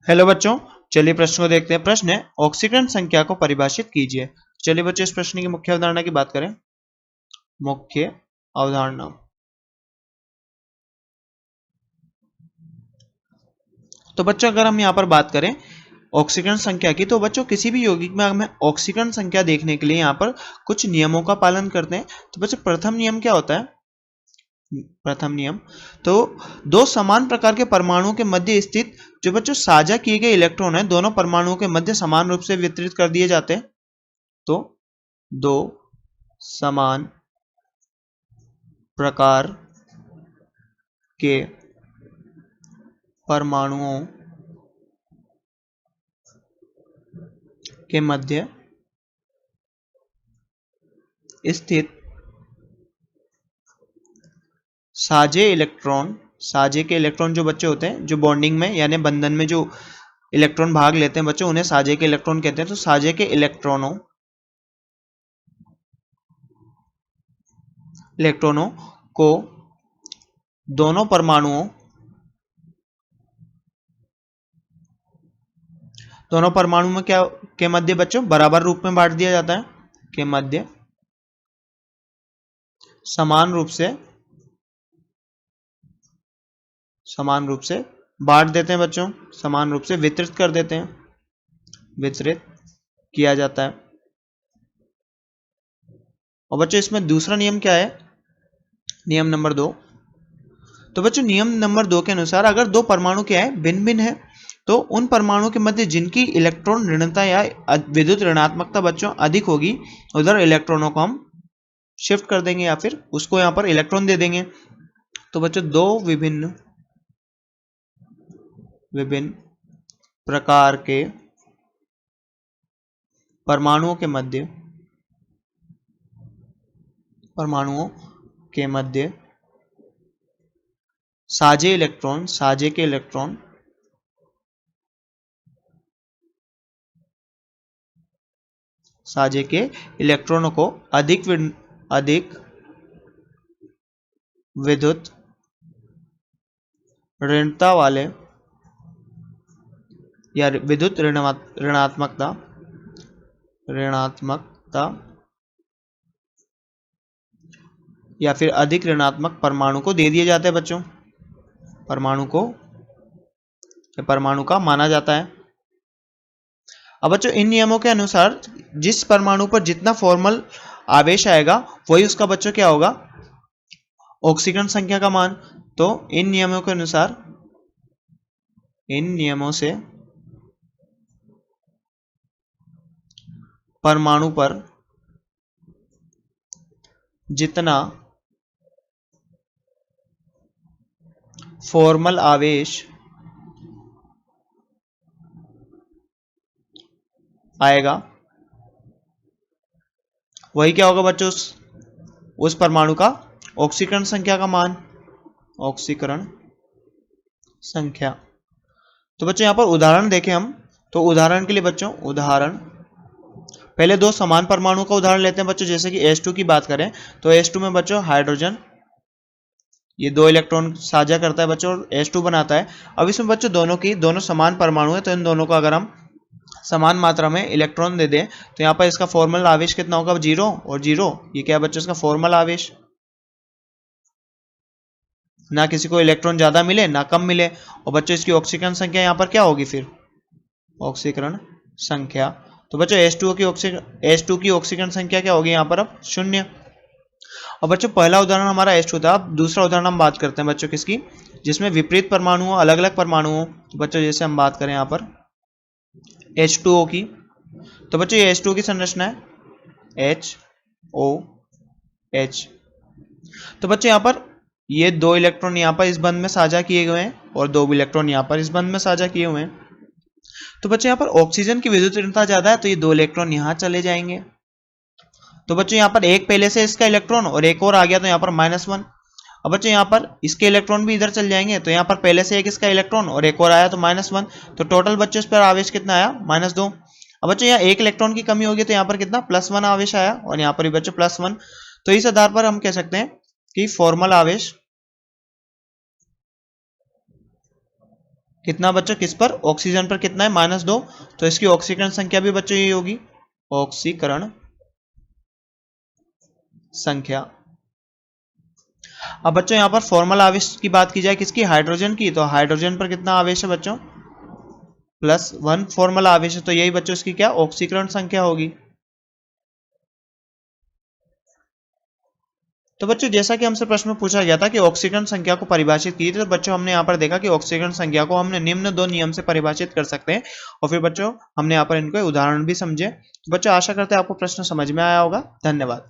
Hello बच्चों, चलिए प्रश्न को देखते हैं। प्रश्न है ऑक्सीकरण संख्या को परिभाषित कीजिए। चलिए बच्चों इस प्रश्न की मुख्य अवधारणा की बात करें। मुख्य अवधारणा, तो बच्चों अगर हम यहाँ पर बात करें ऑक्सीकरण संख्या की, तो बच्चों किसी भी यौगिक में हमें ऑक्सीकरण संख्या देखने के लिए यहाँ पर कुछ नियमों का पालन करते हैं। तो बच्चों प्रथम नियम क्या होता है? प्रथम नियम, तो दो समान प्रकार के परमाणुओं के मध्य स्थित जो बच्चों साझा किए गए इलेक्ट्रॉन हैं दोनों परमाणुओं के मध्य समान रूप से वितरित कर दिए जाते हैं। तो दो समान प्रकार के परमाणुओं के मध्य स्थित साझे इलेक्ट्रॉन, साझे के इलेक्ट्रॉन जो बच्चे होते हैं जो बॉन्डिंग में यानी बंधन में जो इलेक्ट्रॉन भाग लेते हैं बच्चों, उन्हें साझे के इलेक्ट्रॉन कहते हैं। तो साझे के इलेक्ट्रॉनों को दोनों परमाणु में क्या के मध्य बच्चों बराबर रूप में बांट दिया जाता है। के मध्य समान रूप से बांट देते हैं बच्चों, समान रूप से वितरित कर देते हैं, वितरित किया जाता है। और बच्चों इसमें दूसरा नियम क्या है? नियम नंबर 2, तो बच्चों नियम नंबर 2 के अनुसार अगर दो परमाणु क्या है भिन्न भिन्न है, तो उन परमाणुओं के मध्य जिनकी इलेक्ट्रॉन ऋणता या विद्युत ऋणात्मकता बच्चों अधिक होगी, उधर इलेक्ट्रॉनों को हम शिफ्ट कर देंगे या फिर उसको यहाँ पर इलेक्ट्रॉन दे देंगे। तो बच्चों दो विभिन्न प्रकार के परमाणुओं के मध्य साझे के इलेक्ट्रॉनों को अधिक विद्युत ऋणता वाले या विद्युत ऋणात्मकता या फिर अधिक ऋणात्मक परमाणु को दे दिए जाते हैं बच्चों, परमाणु का माना जाता है। अब बच्चों इन नियमों के अनुसार जिस परमाणु पर जितना फॉर्मल आवेश आएगा वही उसका बच्चों क्या होगा? ऑक्सीकरण संख्या का मान। तो इन नियमों के अनुसार, इन नियमों से परमाणु पर जितना फॉर्मल आवेश आएगा वही क्या होगा बच्चों? उस परमाणु का ऑक्सीकरण संख्या का मान, ऑक्सीकरण संख्या। तो बच्चों यहां पर उदाहरण देखें हम, तो उदाहरण के लिए बच्चों पहले दो समान परमाणु का उदाहरण लेते हैं बच्चों। जैसे कि H2 की बात करें तो H2 में बच्चों हाइड्रोजन ये दो इलेक्ट्रॉन साझा करता है बच्चों और H2 बनाता है। अब इसमें बच्चों दोनों समान परमाणु है, तो इन दोनों को अगर हम समान मात्रा में इलेक्ट्रॉन दे दें तो यहाँ पर इसका फॉर्मल आवेश कितना होगा? 0 और 0। ये क्या है बच्चों? इसका फॉर्मल आवेश। ना किसी को इलेक्ट्रॉन ज्यादा मिले ना कम मिले। और बच्चों इसकी ऑक्सीकरण संख्या यहाँ पर क्या होगी? फिर ऑक्सीकरण संख्या, तो बच्चों H2 की ऑक्सीकरण संख्या क्या होगी यहाँ पर? अब 0। और बच्चों पहला उदाहरण हमारा H2 था। अब दूसरा उदाहरण हम बात करते हैं बच्चों किसकी, जिसमें विपरीत परमाणु हो, अलग अलग परमाणु हो। तो बच्चों जैसे हम बात करें यहाँ पर H2O की, तो बच्चों ये H2O की संरचना है HOH। तो बच्चों यहाँ पर ये दो इलेक्ट्रॉन यहाँ पर इस बंध में साझा किए हुए हैं और दो इलेक्ट्रॉन यहाँ पर इस बंध में साझा किए हुए हैं। तो बच्चों यहाँ पर ऑक्सीजन की विद्युत ऋणता ज्यादा है तो ये दो इलेक्ट्रॉन यहाँ चले जाएंगे। तो बच्चों यहाँ पर एक पहले से इसका इलेक्ट्रॉन और एक और आ गया तो यहाँ पर -1। अब बच्चों यहाँ पर इसके इलेक्ट्रॉन भी इधर चल जाएंगे तो यहाँ पर पहले से एक इसका इलेक्ट्रॉन और एक और आया तो -1। तो टोटल बच्चों इस पर आवेश कितना आया? -2। अब बच्चों यहाँ एक इलेक्ट्रॉन की कमी होगी तो यहाँ पर कितना? +1 आवेश आया और यहाँ पर भी बच्चों +1। तो इस आधार पर हम कह सकते हैं कि फॉर्मल आवेश कितना बच्चों, किस पर, ऑक्सीजन पर कितना है, -2, तो इसकी ऑक्सीकरण संख्या भी बच्चों यही होगी, ऑक्सीकरण संख्या। अब बच्चों यहाँ पर फॉर्मल आवेश की बात की जाए, किसकी, हाइड्रोजन की, तो हाइड्रोजन पर कितना आवेश है बच्चों, +1 फॉर्मल आवेश है, तो यही बच्चों इसकी क्या, ऑक्सीकरण संख्या होगी। तो बच्चों जैसा कि हमसे प्रश्न में पूछा गया था कि ऑक्सीकरण संख्या को परिभाषित की थी, तो बच्चों हमने यहाँ पर देखा कि ऑक्सीकरण संख्या को हमने निम्न 2 नियम से परिभाषित कर सकते हैं, और फिर बच्चों हमने यहाँ पर इनको उदाहरण भी समझे। तो बच्चों आशा करते हैं आपको प्रश्न समझ में आया होगा। धन्यवाद।